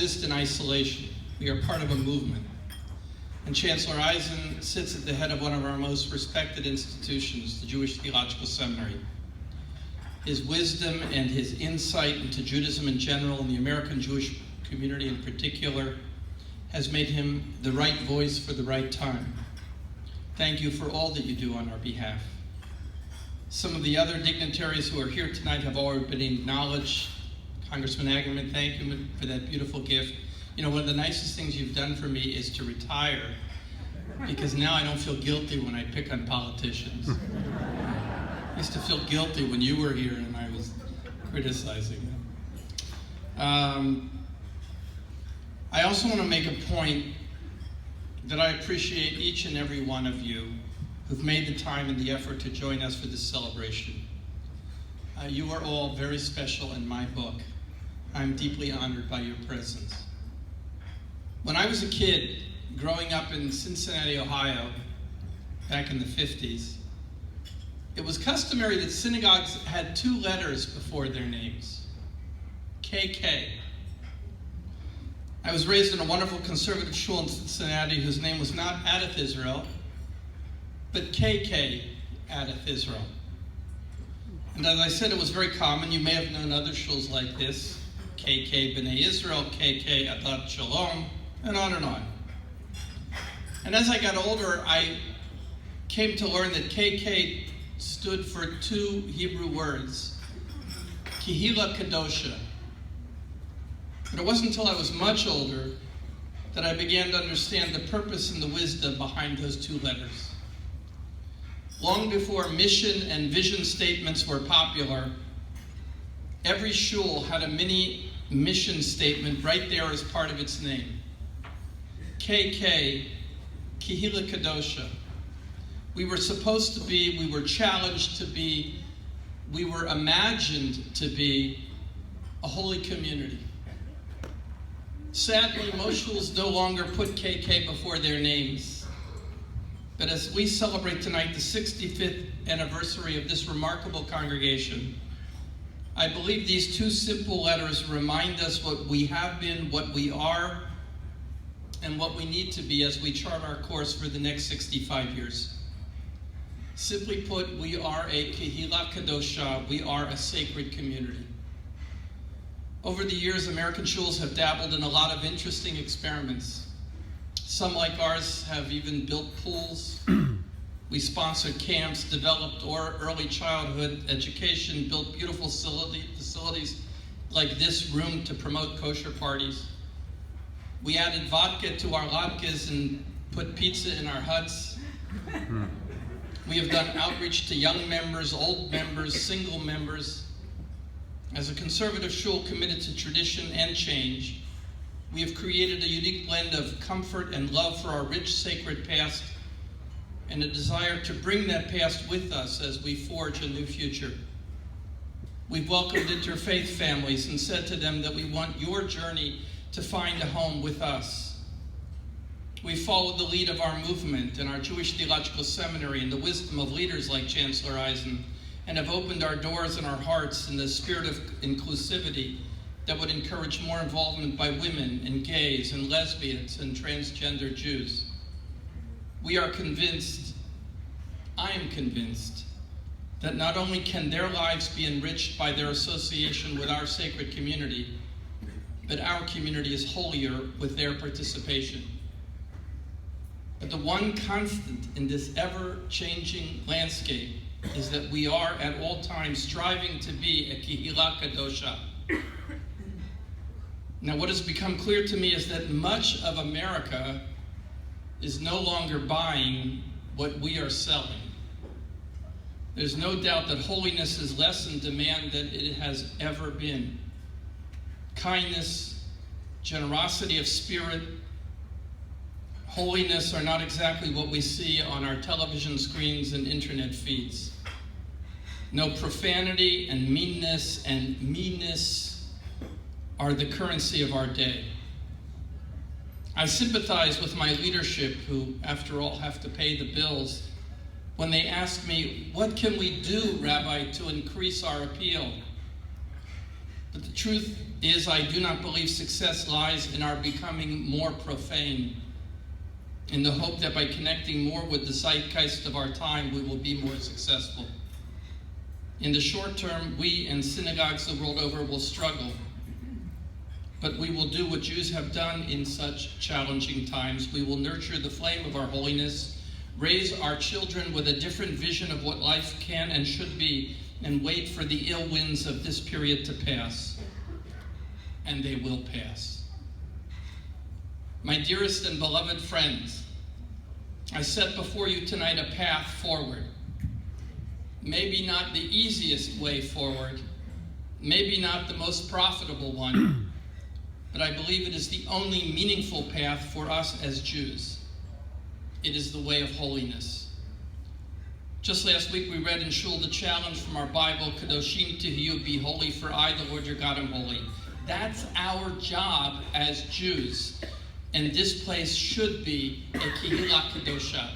exist in isolation. We are part of a movement. And Chancellor Eisen sits at the head of one of our most respected institutions, the Jewish Theological Seminary. His wisdom and his insight into Judaism in general and the American Jewish community in particular has made him the right voice for the right time. Thank you for all that you do on our behalf. Some of the other dignitaries who are here tonight have already been acknowledged. Congressman Ackerman, thank you for that beautiful gift. You know, one of the nicest things you've done for me is to retire, because now I don't feel guilty when I pick on politicians. I used to feel guilty when you were here and I was criticizing them. I also want to make a point that I appreciate each and every one of you who've made the time and the effort to join us for this celebration. You are all very special in my book. I'm deeply honored by your presence. When I was a kid, growing up in Cincinnati, Ohio, back in the 50s, it was customary that synagogues had 2 letters before their names, KK. I was raised in a wonderful conservative shul in Cincinnati whose name was not Adath Israel, but KK Adath Israel. And as I said, it was very common. You may have known other shuls like this, KK B'nai Israel, KK Adath Shalom, and on and on. And as I got older, I came to learn that KK stood for 2 Hebrew words, Kehila Kadosha. But it wasn't until I was much older that I began to understand the purpose and the wisdom behind those 2 letters. Long before mission and vision statements were popular, every shul had a mini mission statement right there as part of its name. KK, Kehila Kadosha. We were supposed to be, we were challenged to be, we were imagined to be a holy community. Sadly, most shuls no longer put KK before their names. But as we celebrate tonight the 65th anniversary of this remarkable congregation, I believe these 2 simple letters remind us what we have been, what we are, and what we need to be as we chart our course for the next 65 years. Simply put, we are a Kehila Kadosha, we are a sacred community. Over the years, American shuls have dabbled in a lot of interesting experiments. Some, like ours, have even built pools. We sponsored camps, developed early childhood education, built beautiful facilities like this room to promote kosher parties. We added vodka to our latkes and put pizza in our huts. We have done outreach to young members, old members, single members. As a conservative shul committed to tradition and change, we have created a unique blend of comfort and love for our rich, sacred past and a desire to bring that past with us as we forge a new future. We've welcomed interfaith families and said to them that we want your journey to find a home with us. We followed the lead of our movement and our Jewish Theological Seminary and the wisdom of leaders like Chancellor Eisen, and have opened our doors and our hearts in the spirit of inclusivity that would encourage more involvement by women and gays and lesbians and transgender Jews. We are convinced, I am convinced, that not only can their lives be enriched by their association with our sacred community, but our community is holier with their participation. But the one constant in this ever-changing landscape is that we are at all times striving to be a Kehila Kadosha. Now, what has become clear to me is that much of America is no longer buying what we are selling. There's no doubt that holiness is less in demand than it has ever been. Kindness, generosity of spirit, holiness are not exactly what we see on our television screens and internet feeds. No, profanity and meanness are the currency of our day. I sympathize with my leadership who, after all, have to pay the bills when they ask me, what can we do, Rabbi, to increase our appeal? But the truth is, I do not believe success lies in our becoming more profane, in the hope that by connecting more with the zeitgeist of our time, we will be more successful. In the short term, we and synagogues the world over will struggle, but we will do what Jews have done in such challenging times. We will nurture the flame of our holiness, raise our children with a different vision of what life can and should be, and wait for the ill winds of this period to pass. And they will pass. My dearest and beloved friends, I set before you tonight a path forward. Maybe not the easiest way forward, maybe not the most profitable one, but I believe it is the only meaningful path for us as Jews. It is the way of holiness. Just last week we read in Shul the challenge from our Bible, Kadoshim Tihiyu, be holy, for I, the Lord your God, am holy. That's our job as Jews. And this place should be a Kehillah Kedosha.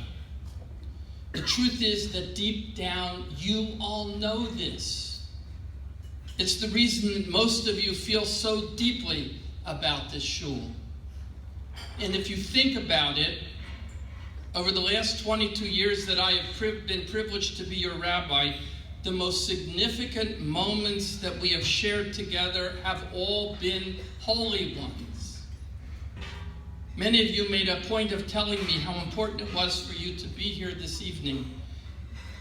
The truth is that deep down, you all know this. It's the reason that most of you feel so deeply about this shul. And if you think about it, over the last 22 years that I have been privileged to be your rabbi, the most significant moments that we have shared together have all been holy ones. Many of you made a point of telling me how important it was for you to be here this evening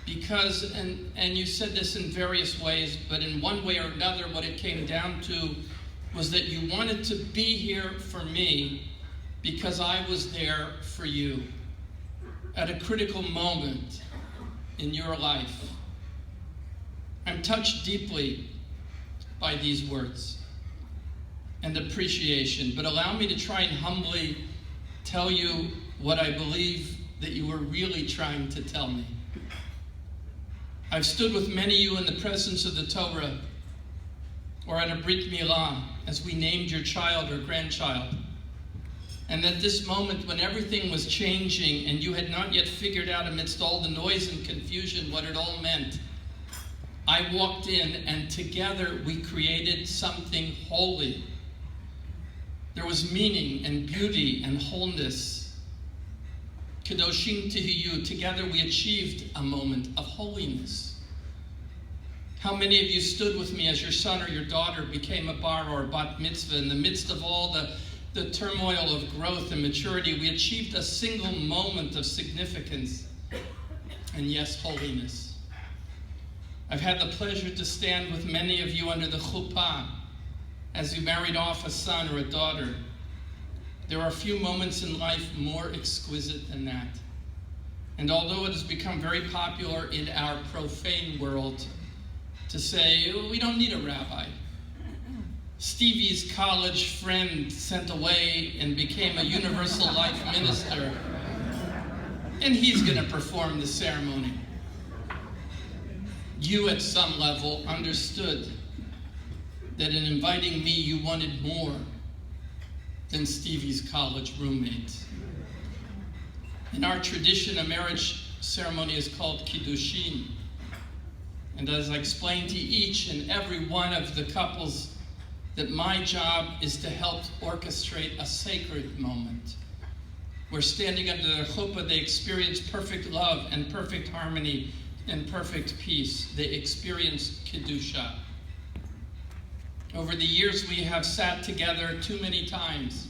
because, and you said this in various ways, but in one way or another what it came down to was that you wanted to be here for me because I was there for you at a critical moment in your life. I'm touched deeply by these words and appreciation, but allow me to try and humbly tell you what I believe that you were really trying to tell me. I've stood with many of you in the presence of the Torah or at a Brit Milah as we named your child or grandchild. And at this moment when everything was changing and you had not yet figured out amidst all the noise and confusion what it all meant, I walked in and together we created something holy. There was meaning and beauty and wholeness. Kadoshim Tihiyu, together we achieved a moment of holiness. How many of you stood with me as your son or your daughter became a bar or a bat mitzvah in the midst of all the turmoil of growth and maturity? We achieved a single moment of significance and yes, holiness. I've had the pleasure to stand with many of you under the chuppah as you married off a son or a daughter. There are few moments in life more exquisite than that. And although it has become very popular in our profane world to say, oh, we don't need a rabbi. Stevie's college friend sent away and became a universal life minister, and he's going to perform the ceremony. You at some level understood that in inviting me you wanted more than Stevie's college roommate. In our tradition, a marriage ceremony is called kiddushin. And as I explained to each and every one of the couples, that my job is to help orchestrate a sacred moment where standing under the chuppah they experience perfect love and perfect harmony and perfect peace. They experience Kedusha. Over the years, we have sat together too many times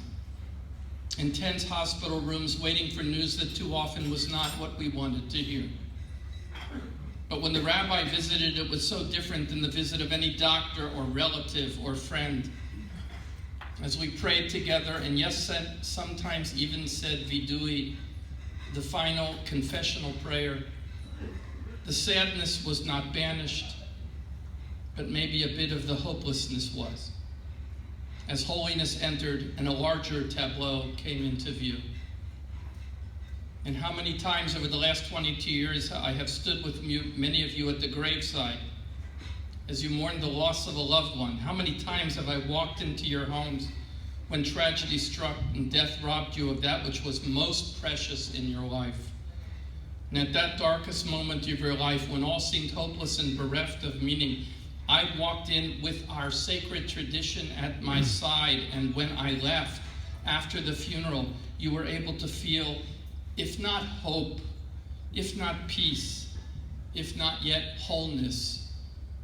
in tense hospital rooms waiting for news that too often was not what we wanted to hear. But when the rabbi visited, it was so different than the visit of any doctor or relative or friend. As we prayed together, and yes, sometimes even said vidui, the final confessional prayer, the sadness was not banished, but maybe a bit of the hopelessness was, as holiness entered and a larger tableau came into view. And how many times over the last 22 years I have stood with many of you at the graveside as you mourn the loss of a loved one. How many times have I walked into your homes when tragedy struck and death robbed you of that which was most precious in your life. And at that darkest moment of your life, when all seemed hopeless and bereft of meaning, I walked in with our sacred tradition at my side, and when I left after the funeral, you were able to feel, if not hope, if not peace, if not yet wholeness,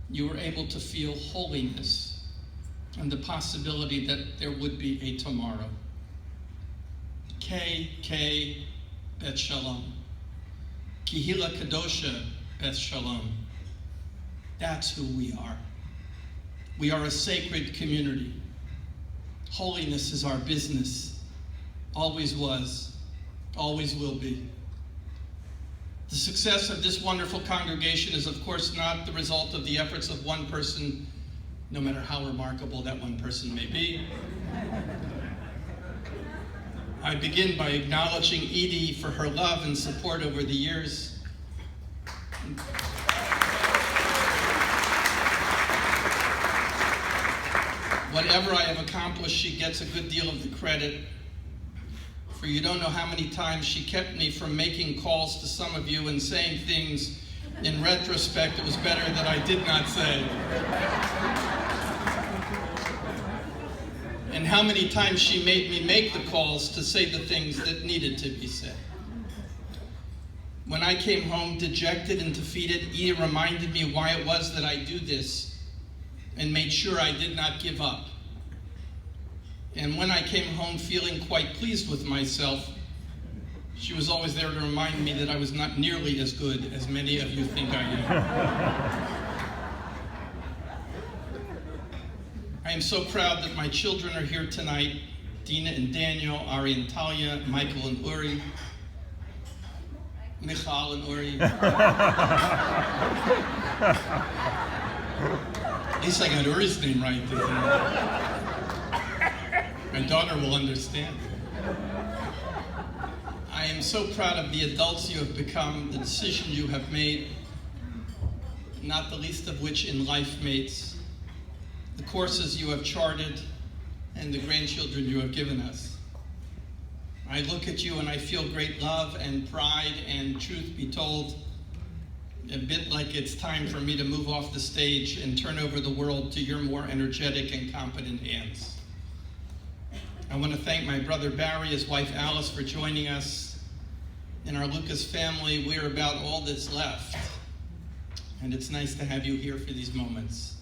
you were able to feel holiness and the possibility that there would be a tomorrow. K Bet Shalom. Kihila Kadosha Bet Shalom. That's who we are. We are a sacred community. Holiness is our business. Always was, always will be. The success of this wonderful congregation is, of course, not the result of the efforts of one person, no matter how remarkable that one person may be. I begin by acknowledging Edie for her love and support over the years. Whatever I have accomplished, she gets a good deal of the credit. For you don't know how many times she kept me from making calls to some of you and saying things in retrospect it was better that I did not say. And how many times she made me make the calls to say the things that needed to be said. When I came home dejected and defeated, Ida reminded me why it was that I do this and made sure I did not give up. And when I came home feeling quite pleased with myself, she was always there to remind me that I was not nearly as good as many of you think I am. I am so proud that my children are here tonight. Dina and Daniel, Ari and Talia, Michael and Uri, Michal and Uri. At least I got Uri's name right. My daughter will understand. I am so proud of the adults you have become, the decision you have made, not the least of which in life mates, the courses you have charted, and the grandchildren you have given us. I look at you and I feel great love and pride, and truth be told, a bit like it's time for me to move off the stage and turn over the world to your more energetic and competent hands. I want to thank my brother Barry, his wife Alice, for joining us. In our Lucas family, we're about all that's left, and it's nice to have you here for these moments.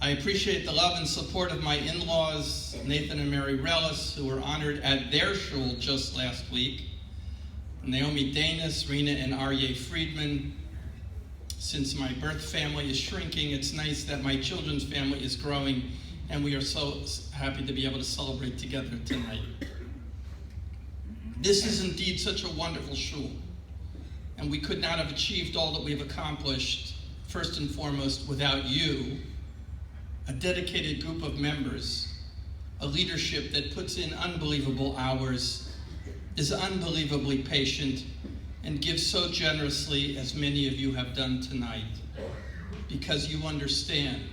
I appreciate the love and support of my in-laws, Nathan and Mary Rellis, who were honored at their shul just last week. Naomi Danis, Rena and Aryeh Friedman. Since my birth family is shrinking, it's nice that my children's family is growing, and we are so happy to be able to celebrate together tonight. This is indeed such a wonderful shul, and we could not have achieved all that we have accomplished, first and foremost, without you, a dedicated group of members, a leadership that puts in unbelievable hours, is unbelievably patient, and gives so generously as many of you have done tonight, because you understand,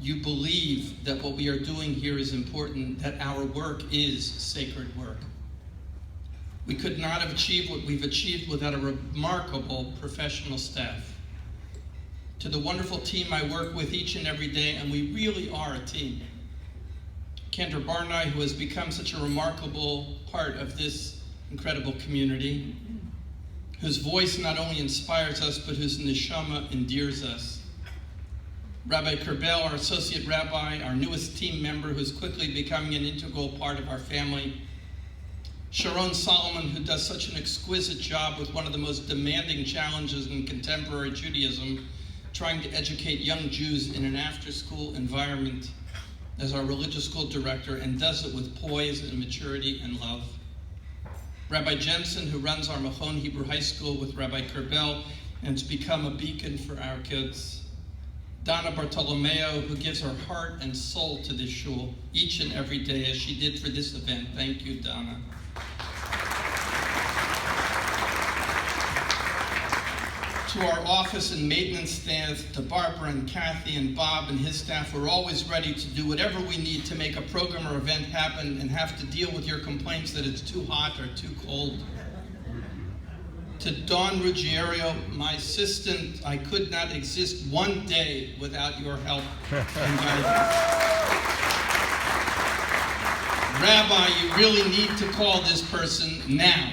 you believe that what we are doing here is important, that our work is sacred work. We could not have achieved what we've achieved without a remarkable professional staff. To the wonderful team I work with each and every day, and we really are a team. Kendra Barney, who has become such a remarkable part of this incredible community, whose voice not only inspires us, but whose neshama endears us. Rabbi Kerbel, our associate rabbi, our newest team member, who's quickly becoming an integral part of our family. Sharon Solomon, who does such an exquisite job with one of the most demanding challenges in contemporary Judaism, trying to educate young Jews in an after-school environment as our religious school director, and does it with poise and maturity and love. Rabbi Jensen, who runs our Machon Hebrew High School with Rabbi Kerbel, and has become a beacon for our kids. Donna Bartolomeo, who gives her heart and soul to this shul each and every day, as she did for this event. Thank you, Donna. To our office and maintenance staff, to Barbara and Kathy and Bob and his staff, we're always ready to do whatever we need to make a program or event happen and have to deal with your complaints that it's too hot or too cold. To Dawn Ruggiero, my assistant, I could not exist one day without your help and guidance. Rabbi, you really need to call this person now.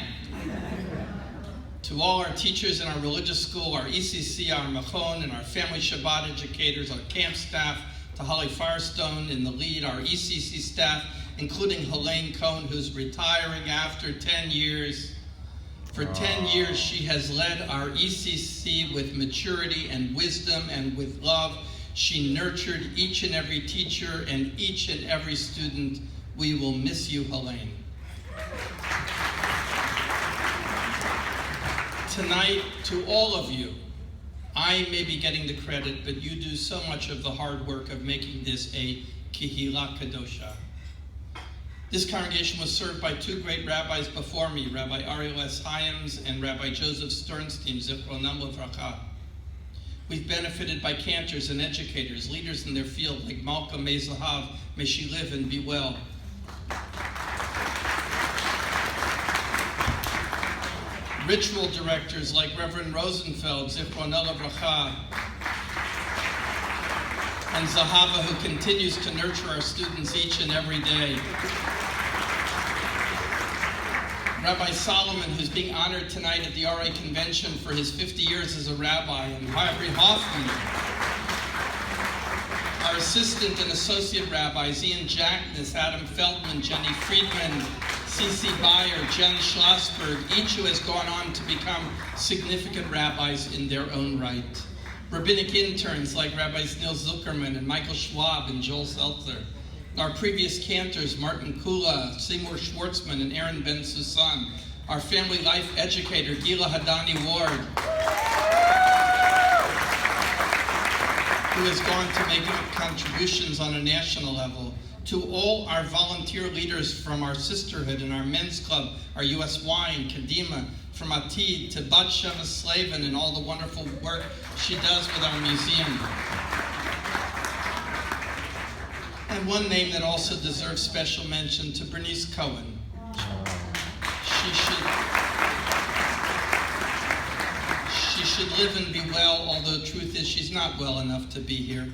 To all our teachers in our religious school, our ECC, our Machon, and our family Shabbat educators, our camp staff, to Holly Firestone in the lead, our ECC staff, including Helene Cohn, who's retiring after 10 years. For 10 years, she has led our ECC with maturity and wisdom and with love. She nurtured each and every teacher and each and every student. We will miss you, Helene. Tonight, to all of you, I may be getting the credit, but you do so much of the hard work of making this a Kehila Kadosha. This congregation was served by two great rabbis before me, Rabbi Ariel S. Hyams and Rabbi Joseph Sternstein, Zichronam Livracha. We've benefited by cantors and educators, leaders in their field like Malka Mezahav, may she live and be well. Ritual directors like Reverend Rosenfeld, Zichronam Livracha, and Zahava, who continues to nurture our students each and every day. Rabbi Solomon, who's being honored tonight at the RA Convention for his 50 years as a rabbi, and Harvey Hoffman, our assistant and associate rabbis, Ian Jackness, Adam Feldman, Jenny Friedman, C.C. Bayer, Jen Schlossberg, each who has gone on to become significant rabbis in their own right. Rabbinic interns like Rabbis Neil Zuckerman and Michael Schwab and Joel Seltzer. Our previous cantors, Martin Kula, Seymour Schwartzman, and Aaron Ben Susan. Our family life educator, Gila Hadani Ward, who has gone to make contributions on a national level. To all our volunteer leaders from our sisterhood and our men's club, our USY and Kadima, from Atid to Bat Sheva Slavin and all the wonderful work she does with our museum. And one name that also deserves special mention, to Bernice Cohen. She should live and be well, although the truth is she's not well enough to be here.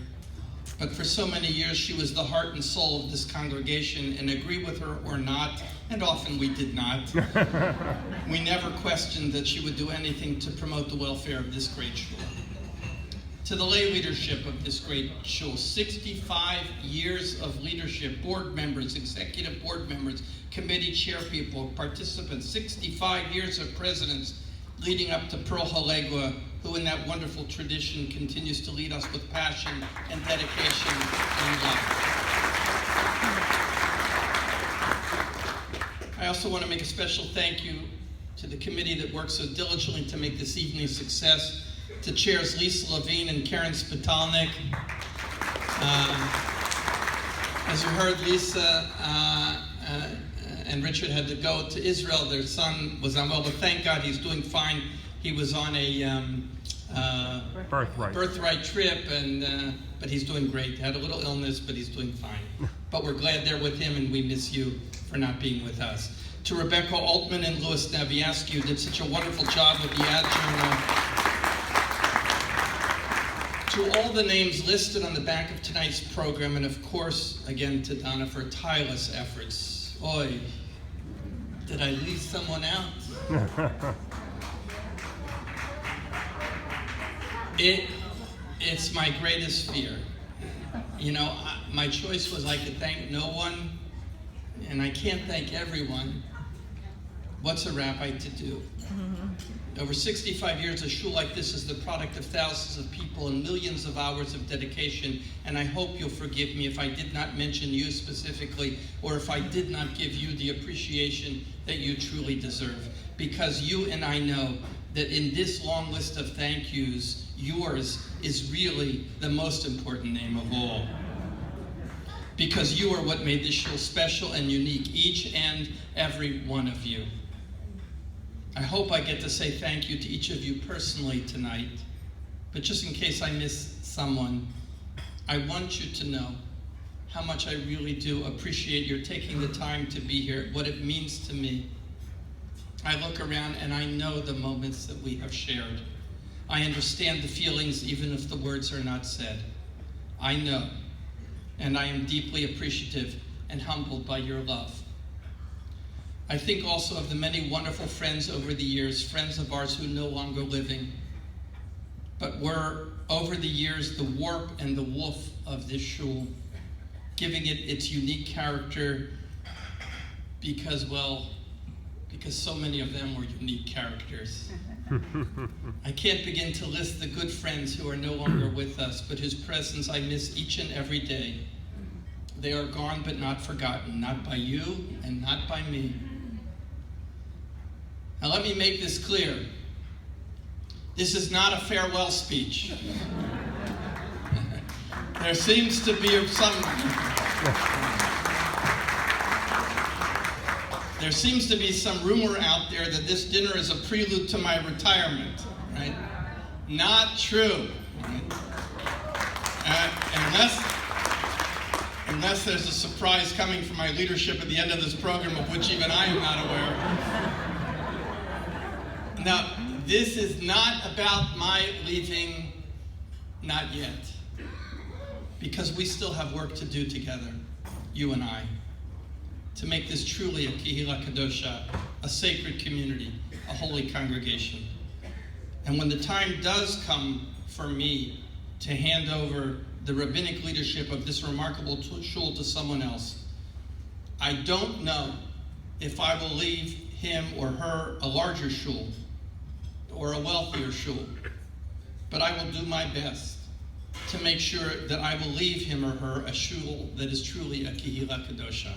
But for so many years, she was the heart and soul of this congregation, and agree with her or not, and often we did not. We never questioned that she would do anything to promote the welfare of this great shul. To the lay leadership of this great shul, 65 years of leadership, board members, executive board members, committee chair people, participants, 65 years of presidents, leading up to Pearl Halegua, who in that wonderful tradition continues to lead us with passion and dedication and love. I also want to make a special thank you to the committee that worked so diligently to make this evening a success, to chairs Lisa Levine and Karen Spitalnik. As you heard, Lisa and Richard had to go to Israel. Their son was unwell, but thank God he's doing fine. He was on a birthright trip, but he's doing great. Had a little illness, but he's doing fine. But we're glad they're with him, and we miss you for not being with us. To Rebecca Altman and Louis Naviascu, who did such a wonderful job with the ad journal. To all the names listed on the back of tonight's program, and of course, again, to Donna for tireless efforts. Oy, did I leave someone out? It's my greatest fear. You know, my choice was I could thank no one, and I can't thank everyone. What's a rabbi to do? Over 65 years, a shul like this is the product of thousands of people and millions of hours of dedication, and I hope you'll forgive me if I did not mention you specifically, or if I did not give you the appreciation that you truly deserve. Because you and I know that in this long list of thank yous, yours is really the most important name of all. Because you are what made this shul special and unique, each and every one of you. I hope I get to say thank you to each of you personally tonight, but just in case I miss someone, I want you to know how much I really do appreciate your taking the time to be here, what it means to me. I look around and I know the moments that we have shared. I understand the feelings even if the words are not said. I know, and I am deeply appreciative and humbled by your love. I think also of the many wonderful friends over the years, friends of ours who are no longer living, but were over the years the warp and the woof of this shul, giving it its unique character because so many of them were unique characters. I can't begin to list the good friends who are no longer with us, but whose presence I miss each and every day. They are gone but not forgotten, not by you and not by me. Now let me make this clear. This is not a farewell speech. There seems to be some rumor out there that this dinner is a prelude to my retirement, right? Not true. Right? Unless there's a surprise coming from my leadership at the end of this program, of which even I am not aware. Now, this is not about my leaving, not yet. Because we still have work to do together, you and I, to make this truly a Kehila Kadosha, a sacred community, a holy congregation. And when the time does come for me to hand over the rabbinic leadership of this remarkable shul to someone else, I don't know if I will leave him or her a larger shul or a wealthier shul, but I will do my best to make sure that I will leave him or her a shul that is truly a Kehila Kadosha.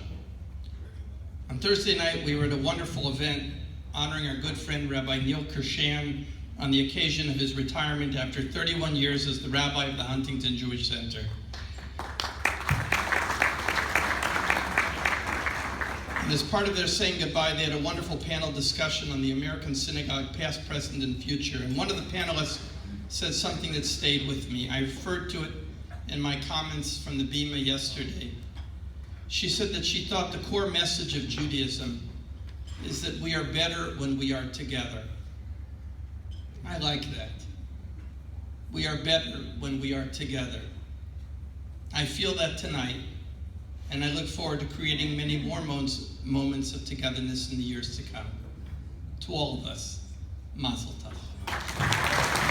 On Thursday night, we were at a wonderful event honoring our good friend Rabbi Neil Kersham on the occasion of his retirement after 31 years as the rabbi of the Huntington Jewish Center. And as part of their saying goodbye, they had a wonderful panel discussion on the American synagogue, past, present, and future. And one of the panelists said something that stayed with me. I referred to it in my comments from the Bima yesterday. She said that she thought the core message of Judaism is that we are better when we are together. I like that. We are better when we are together. I feel that tonight, and I look forward to creating many more moments of togetherness in the years to come. To all of us, Mazel Tov.